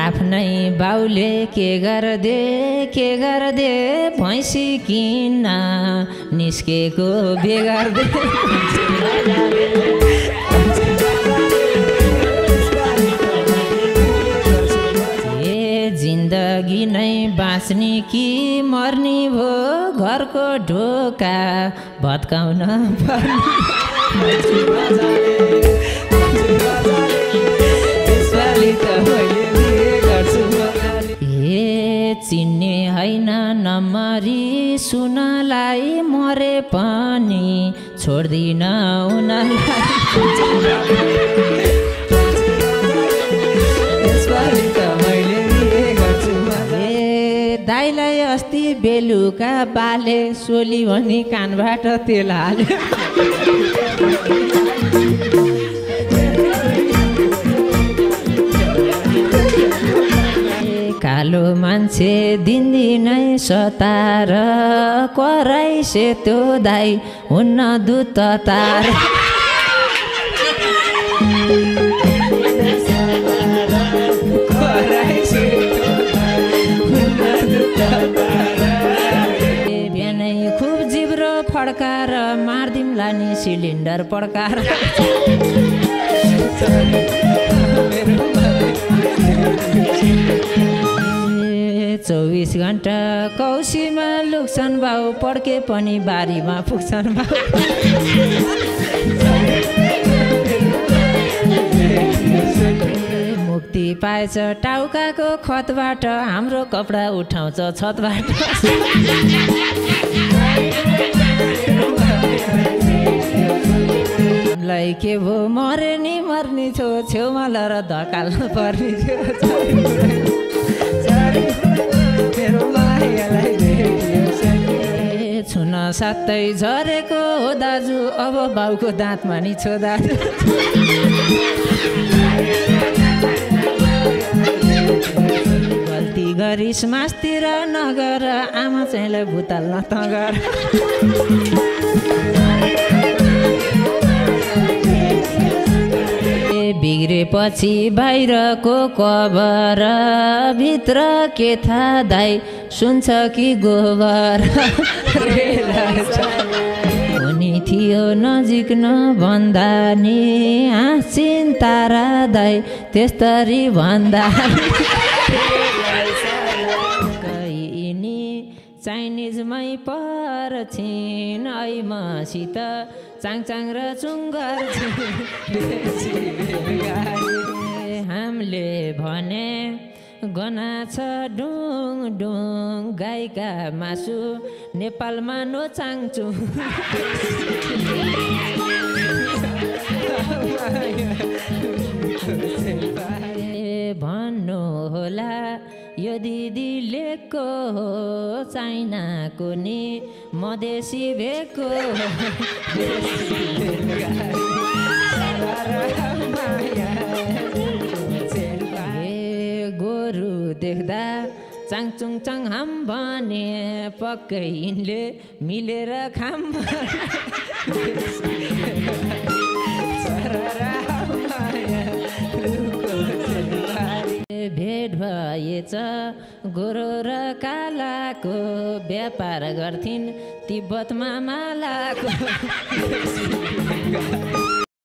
आफ्नै बाउले के गर्दे भैँसी किन्न निस्केको बेगर्दे जिन्दगी नै बाँच्ने कि मर्ने भो घरको ढोका भत्काउन चिन्ने हैन नमरी सुनलाई मरे पनि छोड्दिन दाइलाई अस्ति बेलुका बाले सोली भनी कानबाट तेल हाले कालो मान्छे दिनदिनै सतार कराई सेतो दाइ हुन्न दूत तार बिहानै खुब जिब्रो फड्काएर मार्दिमला नि सिलिन्डर पड्काएर 24 घण्टा कौसीमा लुक्छन् बाउ पड्के पनि बारीमा पुग्छन् बाउ मुक्ति पाएछ टाउकाको खतबाट हाम्रो कपडा उठाउँछ छतबाट लाई के भो मरे नि मर्ने छो छेउमा लर धकाल्नु पर्ने छुन साथै झरेको हो दाजु अब बाउको दाँतमा नि छो दाजु गल्ती गरिस् मासतिर नगर आमा चाहिँलाई भुताल्न त गर बिग्रेपछि बाहिरको कबर भित्र के थाहा दाइ सुन्छ कि गोबर हुने थियो नजिक नभन्दा नि हाँसिन् तारा दाइ त्यस्तरी भन्दा चाइनिजमै परछिन् ऐ मसित चाङचाङ र चुङ्गर हामीले भने गना छ डुङ डुङ गाईका मासु नेपालमा नचाङ्छु भन्नु होला यो दिदीलेको हो चाइनाको नि मधेसी भेको गोरु देख्दा चाङचुङ चाङ हाम भने पक्कै यिनले मिलेर खाम भेट भएछ गोरो र कालाको व्यापार गर्थिन् तिब्बतमा मालाको